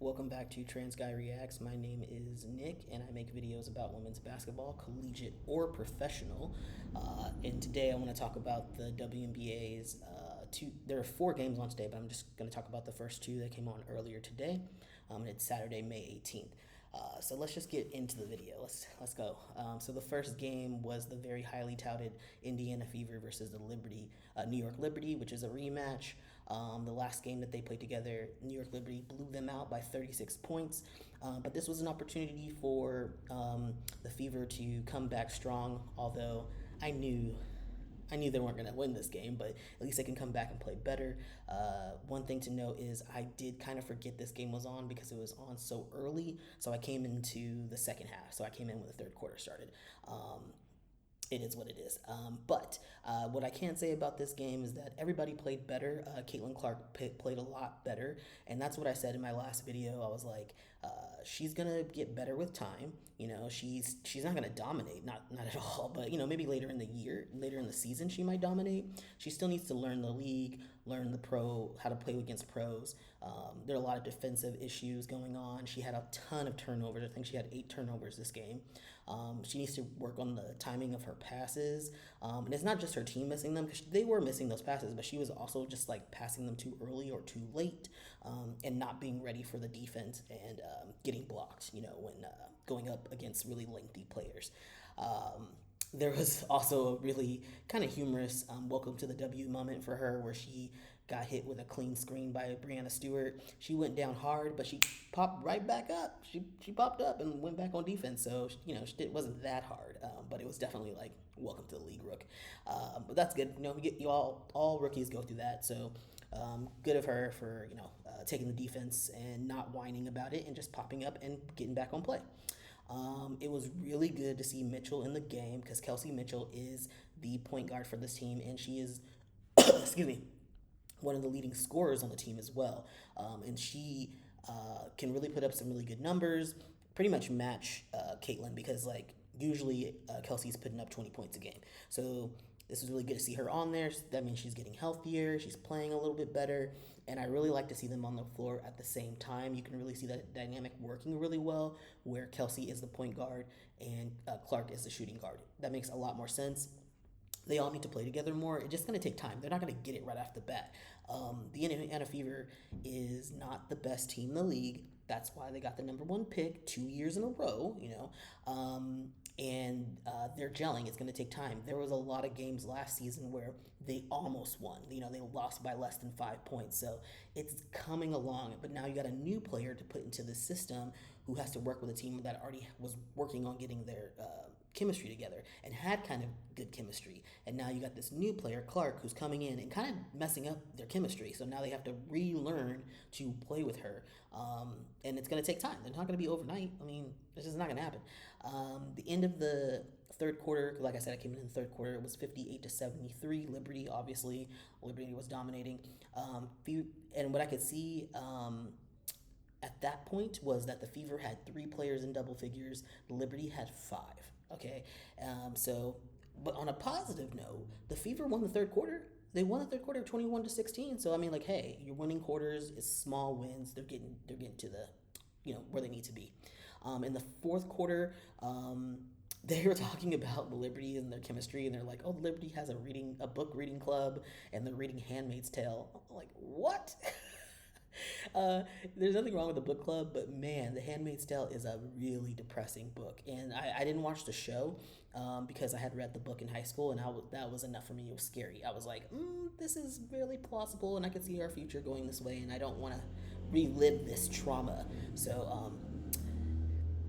Welcome back to Trans Guy Reacts. My name is Nick, and I make videos about women's basketball, collegiate or professional. And today I want to talk about the WNBA's two. There are four games on today, but I'm just going to talk about the first two that came on earlier today. And it's Saturday, May 18th. So let's just get into the video. Let's go. So the first game was the very highly touted Indiana Fever versus the New York Liberty, which is a rematch. The last game that they played together, New York Liberty blew them out by 36 points. But this was an opportunity for the Fever to come back strong. Although I knew they weren't going to win this game, but at least they can come back and play better. One thing to note is I did kind of forget this game was on because it was on so early. So I came into the second half. So I came in when the third quarter started. It is what it is. But what I can say about this game is that everybody played better. Caitlin Clark played a lot better. And that's what I said in my last video. I was like, she's going to get better with time. You know, she's not going to dominate, not at all. But, you know, maybe later in the year, later in the season, she might dominate. She still needs to learn the league, learn how to play against pros. There are a lot of defensive issues going on. She had a ton of turnovers. I think she had 8 turnovers this game. She needs to work on the timing of her passes. And it's not just her team missing them, because they were missing those passes, but she was also just like passing them too early or too late, and not being ready for the defense and getting blocked, you know, when going up against really lengthy players. There was also a really kind of humorous welcome to the W moment for her, where she got hit with a clean screen by Brianna Stewart. She went down hard, but she popped right back up. She popped up and went back on defense. So, you know, it wasn't that hard, but it was definitely like, welcome to the league, rook. But that's good. You know, you all rookies go through that. So good of her for, you know, taking the defense and not whining about it and just popping up and getting back on play. It was really good to see Mitchell in the game, because Kelsey Mitchell is the point guard for this team, and she is, excuse me, one of the leading scorers on the team as well. And she can really put up some really good numbers, pretty much match Caitlin, because like usually Kelsey's putting up 20 points a game. So this is really good to see her on there. That means she's getting healthier, she's playing a little bit better, and I really like to see them on the floor at the same time. You can really see that dynamic working really well, where Kelsey is the point guard and Clark is the shooting guard. That makes a lot more sense. They all need to play together more. It's just going to take time. They're not going to get it right off the bat. The Indiana Fever is not the best team in the league. That's why they got the number 1 pick 2 years in a row, you know. And they're gelling. It's going to take time. There was a lot of games last season where they almost won. You know, they lost by less than 5 points. So it's coming along. But now you got a new player to put into the system who has to work with a team that already was working on getting their chemistry together and had kind of good chemistry. And now you got this new player, Clark, who's coming in and kind of messing up their chemistry. So now they have to relearn to play with her. And it's going to take time. They're not going to be overnight. I mean, it's just not going to happen. The end of the third quarter, like I said, I came in the third quarter. It was 58-73. Liberty, obviously. Liberty was dominating. And what I could see at that point was that the Fever had 3 players in double figures. Liberty had 5. Okay, but on a positive note, the Fever won the third quarter. They won the third quarter 21-16. So I mean, like, hey, you're winning quarters. It's small wins. They're getting to the, you know, where they need to be. In the fourth quarter, they were talking about the Liberty and their chemistry, and they're like, oh, Liberty has a book reading club, and they're reading Handmaid's Tale. I'm like, what? There's nothing wrong with the book club, but man, The Handmaid's Tale is a really depressing book. And I didn't watch the show because I had read the book in high school, and that was enough for me. It was scary. I was like, this is really plausible, and I could see our future going this way, and I don't want to relive this trauma. So,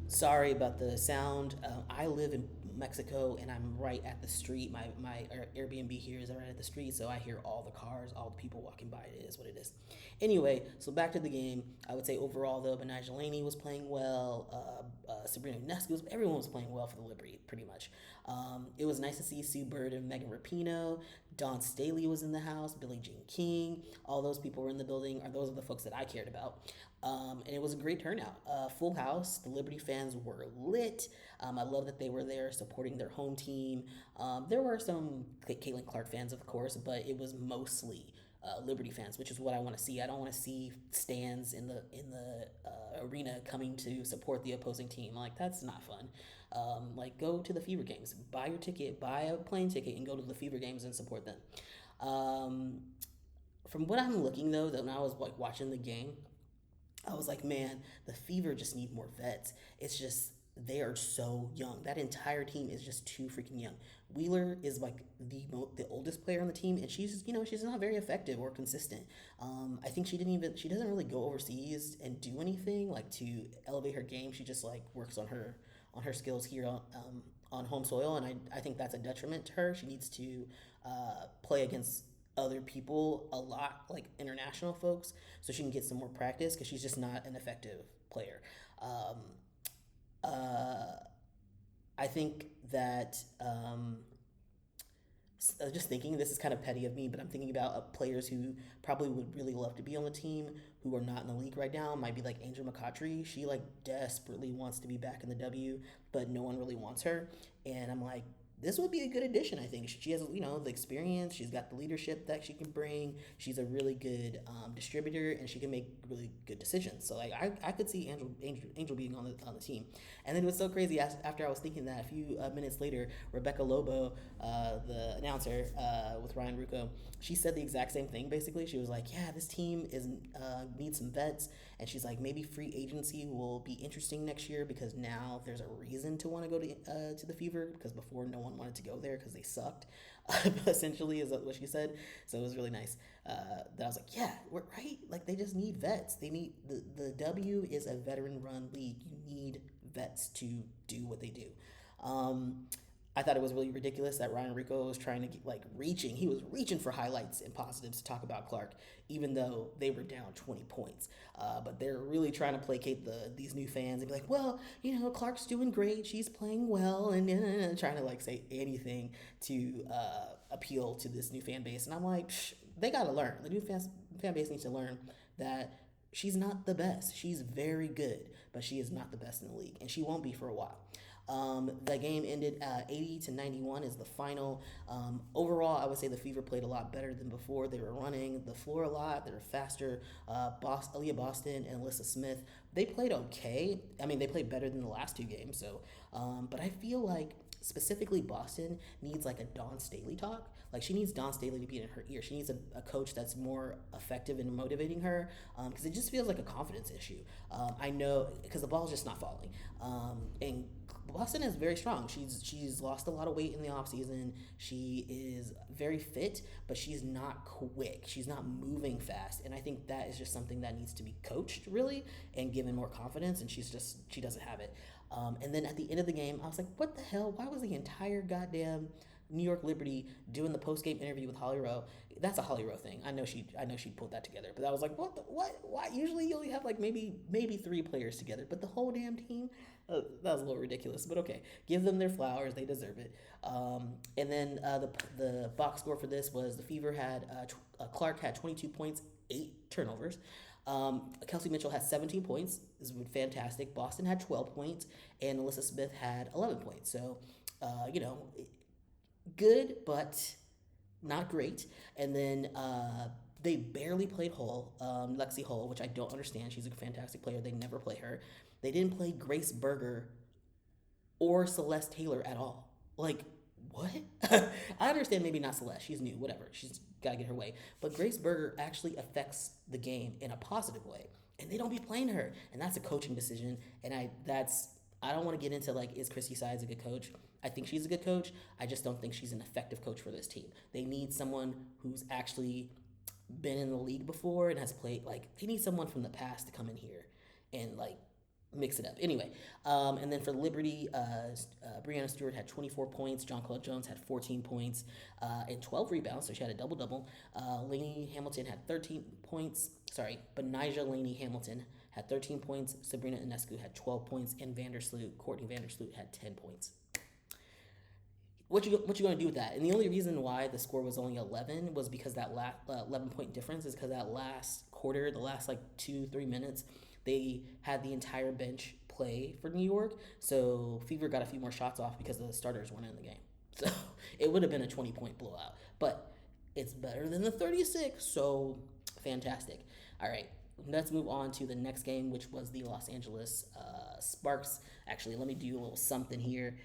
sorry about the sound. I live in Mexico, and I'm right at the street. My Airbnb here is right at the street, so I hear all the cars, all the people walking by. It is what it is. Anyway, so back to the game. I would say overall, though, Benai Jelani was playing well. Sabrina Ionescu, everyone was playing well for the Liberty, pretty much. It was nice to see Sue Bird and Megan Rapinoe. Dawn Staley was in the house. Billie Jean King. All those people were in the building. Those are the folks that I cared about. And it was a great turnout. Full house. The Liberty fans were lit. I love that they were there supporting their home team. There were some Caitlin Clark fans, of course, but it was mostly Liberty fans, which is what I want to see. I don't want to see stands in the arena coming to support the opposing team. Like that's not fun. Like go to the Fever games, buy your ticket, buy a plane ticket, and go to the Fever games and support them. Um, from what I'm looking though, that when I was like watching the game, I was like, man, the Fever just need more vets. It's just they are so young. That entire team is just too freaking young. Wheeler is like the oldest player on the team, and she's not very effective or consistent. I think she doesn't really go overseas and do anything like to elevate her game. She just like works on her skills here on home soil, and I think that's a detriment to her. She needs to play against other people a lot, like international folks, so she can get some more practice because she's just not an effective player. Um, uh, I think that just thinking this is kind of petty of me, but I'm thinking about players who probably would really love to be on the team who are not in the league right now. Might be like Angel McCoughtry. She like desperately wants to be back in the W, but no one really wants her. And I'm like, this would be a good addition. I think she has the experience. She's got the leadership that she can bring. She's a really good distributor, and she can make really good decisions. So like I could see Angel being on the team. And then it was so crazy after I was thinking that a few minutes later, Rebecca Lobo, the announcer with Ryan Rucco, she said the exact same thing. Basically, she was like, "Yeah, this team is needs some vets," and she's like, "Maybe free agency will be interesting next year because now there's a reason to want to go to the Fever because before no one wanted to go there because they sucked." Essentially, is what she said. So it was really nice. That I was like, "Yeah, we're right. Like they just need vets. They need the W is a veteran-run league. You need vets to do what they do." Um, I thought it was really ridiculous that Ryan Rico was trying to get, like reaching. He was reaching for highlights and positives to talk about Clark, even though they were down 20 points. But they're really trying to placate these new fans and be like, well, Clark's doing great. She's playing well, and trying to like say anything to appeal to this new fan base. And I'm like, they got to learn. The new fan base needs to learn that she's not the best. She's very good, but she is not the best in the league, and she won't be for a while. The game ended 80-91 is the final. Overall, I would say the Fever played a lot better than before. They were running the floor a lot. They were faster. Aaliyah Boston and Alyssa Smith, they played okay. I mean, they played better than the last two games. So, but I feel like specifically Boston needs like a Dawn Staley talk. Like she needs Dawn Staley to be in her ear. She needs a coach that's more effective in motivating her because it just feels like a confidence issue. I know because the ball's just not falling. And Boston is very strong. She's lost a lot of weight in the offseason. She is very fit, but she's not quick. She's not moving fast. And I think that is just something that needs to be coached really and given more confidence. And she doesn't have it. And then at the end of the game, I was like, what the hell? Why was the entire goddamn New York Liberty doing the post game interview with Holly Rowe? That's a Holly Rowe thing. I know she pulled that together, but I was like, what? Why? Usually you only have like maybe three players together, but the whole damn team. That was a little ridiculous, but okay. Give them their flowers; they deserve it. And then the box score for this was the Fever had Clark had 22 points, 8 turnovers. Kelsey Mitchell had 17 points. This was fantastic. Boston had 12 points, and Alyssa Smith had 11 points. So, good, but not great. And then they barely played Hull, Lexi Hull, which I don't understand. She's a fantastic player. They never play her. They didn't play Grace Berger or Celeste Taylor at all. Like, what? I understand maybe not Celeste. She's new, whatever. She's got to get her way. But Grace Berger actually affects the game in a positive way. And they don't be playing her. And that's a coaching decision. And I don't want to get into like, is Christy Sides a good coach? I think she's a good coach. I just don't think she's an effective coach for this team. They need someone who's actually been in the league before and has played, like, they need someone from the past to come in here and like mix it up. Anyway, and then for Liberty, Brianna Stewart had 24 points. John Claude Jones had 14 points and 12 rebounds, so she had a double-double. Lainey Hamilton had 13 points. Sorry, Benijah Lainey Hamilton had 13 points. Sabrina Ionescu had 12 points, and Courtney Vandersloot had 10 points. What you going to do with that? And the only reason why the score was only 11 was because that 11-point difference is because that last quarter, the last like 2-3 minutes, they had the entire bench play for New York. So Fever got a few more shots off because the starters weren't in the game. So it would have been a 20-point blowout. But It's better than the 36, so fantastic. All right, let's move on to the next game, which was the Los Angeles Sparks. Actually, let me do a little something here.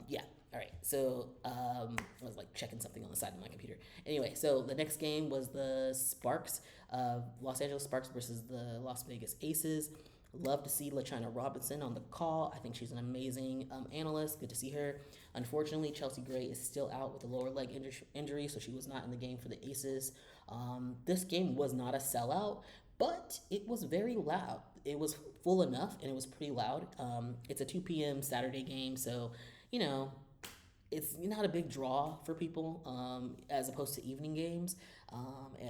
Yeah, all right. So I was like checking something on the side of my computer. Anyway, so the next game was the Sparks, Los Angeles Sparks versus the Las Vegas Aces. Love to see LaChina Robinson on the call. I think she's an amazing analyst. Good to see her. Unfortunately, Chelsea Gray is still out with a lower leg injury, so she was not in the game for the Aces. This game was not a sellout, but it was very loud. It was full enough, and it was pretty loud. It's a 2 p.m. Saturday game, so, you know, it's not a big draw for people as opposed to evening games.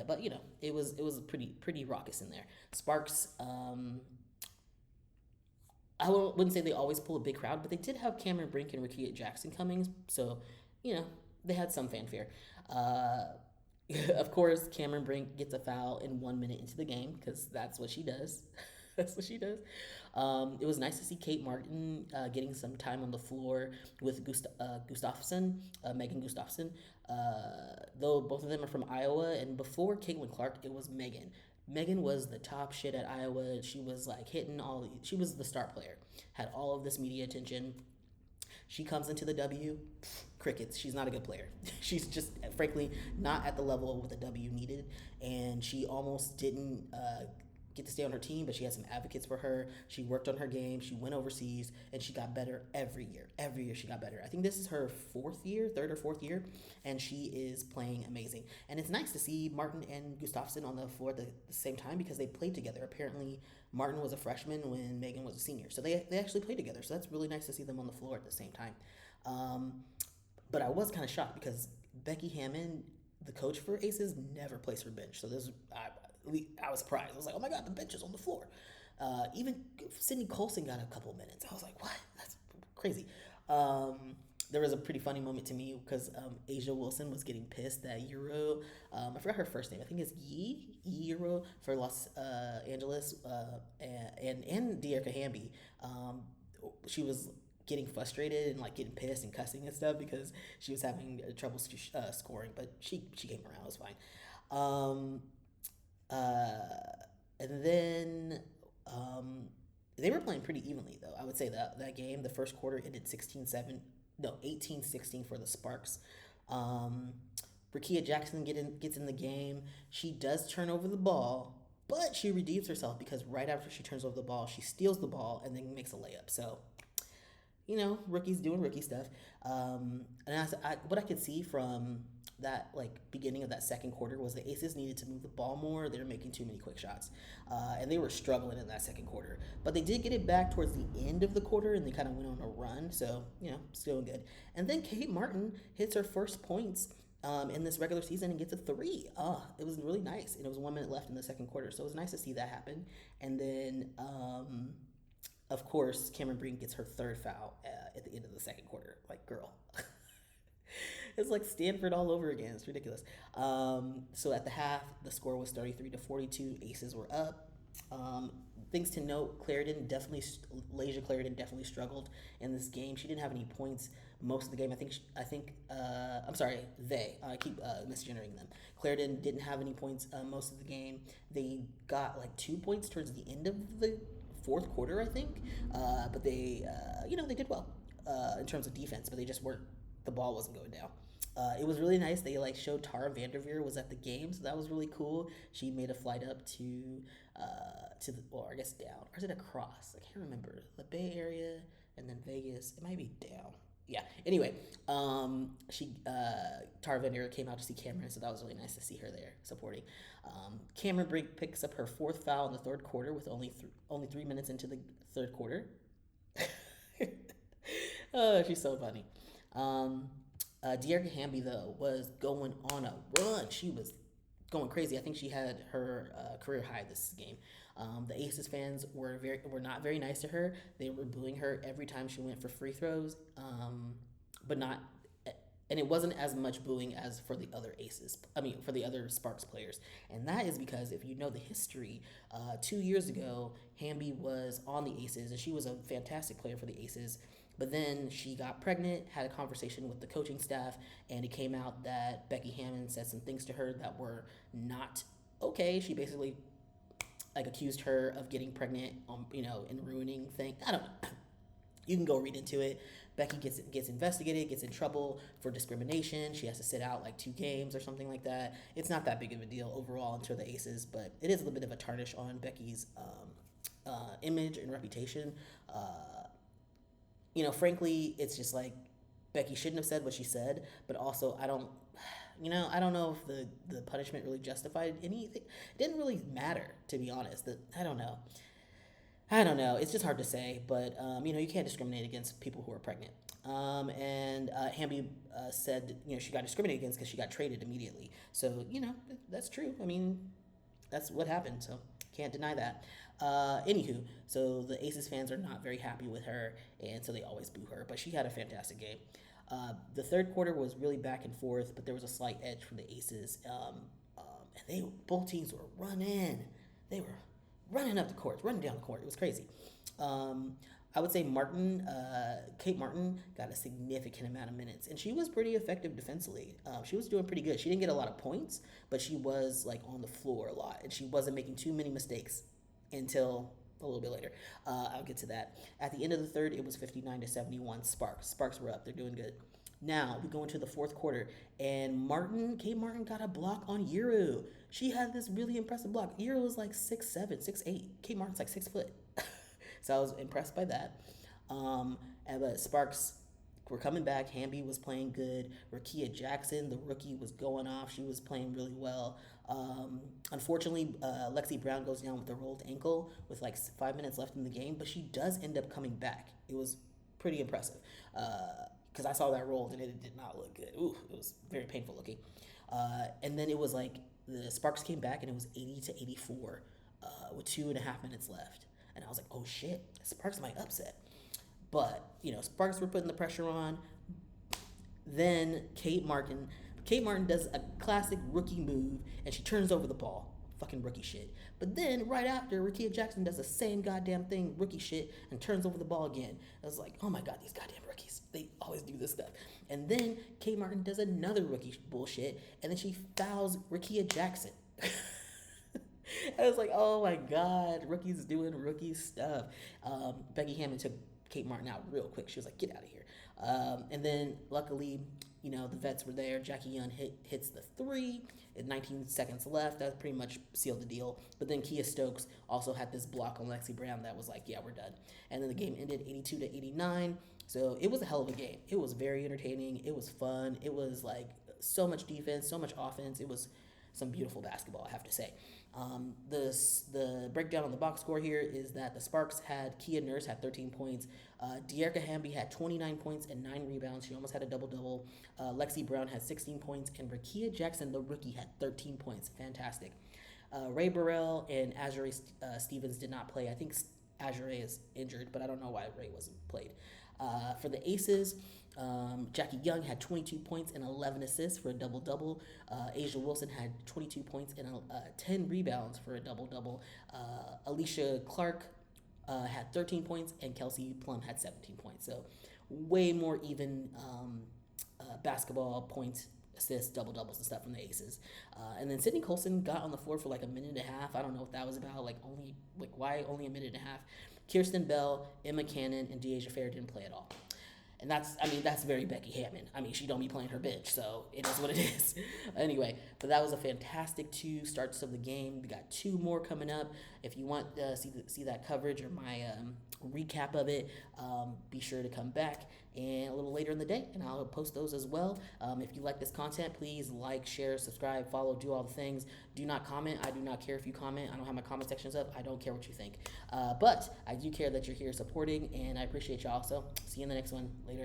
But, it was pretty raucous in there. Sparks wouldn't say they always pull a big crowd, but they did have Cameron Brink and Rakia Jackson coming, so they had some fanfare. Uh, of course, Cameron Brink gets a foul in 1 minute into the game because that's what she does. That's what she does. It was nice to see Kate Martin getting some time on the floor with Gustafson, Megan Gustafson. Though both of them are from Iowa, and before Caitlin Clark, it was Megan. Megan was the top shit at Iowa. She was like hitting she was the star player, had all of this media attention. She comes into the W, crickets. She's not a good player. She's just, frankly, not at the level what the W needed, and she almost didn't get to stay on her team, but she had some advocates for her. She worked on her game. She went overseas, and she got better every year. Every year she got better. I think this is her third or fourth year, and she is playing amazing. And it's nice to see Martin and Gustafson on the floor at the same time because they played together. Apparently, Martin was a freshman when Megan was a senior, so they actually played together. So that's really nice to see them on the floor at the same time. But I was kind of shocked because Becky Hammond, the coach for Aces, never plays her bench. So I was surprised. I was like, oh my God, the bench is on the floor. Even Sydney Colson got a couple of minutes. I was like, what? That's crazy. There was a pretty funny moment to me because Asia Wilson was getting pissed that Euro, I forgot her first name. I think it's Euro for Los Angeles, and Dearica Hamby. She was getting frustrated and like getting pissed and cussing and stuff because she was having trouble scoring, but she came around. It was fine. And then they were playing pretty evenly, though. I would say that game, the first quarter ended 16-7, no, 18-16 for the Sparks. Rakia Jackson gets in the game. She does turn over the ball, but she redeems herself because right after she turns over the ball, she steals the ball and then makes a layup. So, rookies doing rookie stuff. And what I could see from that like beginning of that second quarter was the Aces needed to move the ball more. They were making too many quick shots, and they were struggling in that second quarter. But they did get it back towards the end of the quarter, and they kind of went on a run. So still good. And then Kate Martin hits her first points in this regular season and gets a three. It was really nice, and it was 1 minute left in the second quarter, so it was nice to see that happen. And then of course, Cameron Breen gets her third foul at the end of the second quarter. Like, girl. It's like Stanford all over again. It's ridiculous. So at the half, the score was 33-42. Aces were up. Things to note: Lasia Clarendon definitely struggled in this game. She didn't have any points most of the game. I'm sorry, I keep misgenerating them. Clarendon didn't have any points most of the game. They got like 2 points towards the end of the fourth quarter, I think. But they did well in terms of defense, but they just weren't. The ball wasn't going down. It was really nice. They showed Tara Vanderveer was at the game, so that was really cool. She made a flight up to I guess down, or is it across? I can't remember. The Bay Area and then Vegas. It might be down. Yeah. Anyway, Tara Vanderveer came out to see Cameron, so that was really nice to see her there supporting. Cameron Brink picks up her fourth foul in the third quarter with only 3 minutes into the third quarter. Oh, she's so funny. Dearica Hamby, though, was going on a run. She was going crazy. I think she had her career high this game. The Aces fans were not very nice to her. They were booing her every time she went for free throws, but not. And it wasn't as much booing as for the other for the other Sparks players. And that is because if you know the history, 2 years ago, Hamby was on the Aces, and she was a fantastic player for the Aces. But then she got pregnant, had a conversation with the coaching staff, and it came out that Becky Hammon said some things to her that were not okay. She basically like accused her of getting pregnant, and ruining things. I don't know. You can go read into it. Becky gets investigated, gets in trouble for discrimination. She has to sit out like 2 games or something like that. It's not that big of a deal overall until the Aces, but it is a little bit of a tarnish on Becky's image and reputation. Frankly, it's just like Becky shouldn't have said what she said, but also I don't know if the punishment really justified anything. It didn't really matter, to be honest. I don't know. I don't know. It's just hard to say, but you can't discriminate against people who are pregnant. And Hamby said, she got discriminated against because she got traded immediately. So that's true. I mean, that's what happened. So can't deny that. Anywho, so the Aces fans are not very happy with her, and so they always boo her. But she had a fantastic game. The third quarter was really back and forth, but there was a slight edge from the Aces, and both teams were running. They were running up the court, running down the court. It was crazy. I would say Kate Martin got a significant amount of minutes, and she was pretty effective defensively. She was doing pretty good. She didn't get a lot of points, but she was like on the floor a lot, and she wasn't making too many mistakes until a little bit later. I'll get to that. At the end of the third, it was 59-71. Sparks were up. They're doing good. Now we go into the fourth quarter, and Kate Martin got a block on Euro. She had this really impressive block. Euro was like 6'7", 6'8". Kate Martin's like 6 foot. So I was impressed by that. But Sparks were coming back. Hamby was playing good. Rakia Jackson, the rookie, was going off. She was playing really well. Unfortunately, Lexi Brown goes down with a rolled ankle with like 5 minutes left in the game, but she does end up coming back. It was pretty impressive because I saw that rolled and it did not look good. Ooh, it was very painful looking. And then it was like the Sparks came back and it was 80-84 with 2.5 minutes left. And I was like, oh shit, Sparks might upset. But, Sparks were putting the pressure on. Then Kate Martin does a classic rookie move, and she turns over the ball. Fucking rookie shit. But then, right after, Rakia Jackson does the same goddamn thing, rookie shit, and turns over the ball again. I was like, oh my god, these goddamn rookies. They always do this stuff. And then, Kate Martin does another rookie bullshit, and then she fouls Rakia Jackson. I was like, oh my god, rookies doing rookie stuff. Becky Hammon took Kate Martin out real quick. She was like, get out of here. And then, luckily, the vets were there. Jackie Young hits the 3 at 19 seconds left. That pretty much sealed the deal. But then Kia Stokes also had this block on Lexi Brown that was like, yeah, we're done. And then the game ended 82-89. So it was a hell of a game. It was very entertaining. It was fun. It was like so much defense, so much offense. It was some beautiful basketball, I have to say. The breakdown on the box score here is that the Sparks had Kia Nurse had 13 points. Dearica Hamby had 29 points and 9 rebounds. She almost had a double-double. Lexi Brown had 16 points, and Rakia Jackson, the rookie, had 13 points. Fantastic. Ray Burrell and Azure Stevens did not play. I think Azure is injured, but I don't know why Ray wasn't played. For the Aces, Jackie Young had 22 points and 11 assists for a double-double. Asia Wilson had 22 points and 10 rebounds for a double-double. Alicia Clark had 13 points, and Kelsey Plum had 17 points. So way more even basketball points, assists, double-doubles, and stuff from the Aces. And then Sydney Colson got on the floor for like a minute and a half. I don't know what that was about. Why only a minute and a half? Kirsten Bell, Emma Cannon, and Deasia Fair didn't play at all. And that's very Becky Hammon. She don't be playing her bench, so it is what it is. Anyway, but that was a fantastic 2 starts of the game. We got 2 more coming up. If you want to see that coverage or my recap of it, be sure to come back and a little later in the day, and I'll post those as well. If you like this content, please like, share, subscribe, follow, do all the things. Do not comment. I do not care if you comment. I don't have my comment sections up. I don't care what you think. But I do care that you're here supporting, and I appreciate y'all. So see you in the next one. Later.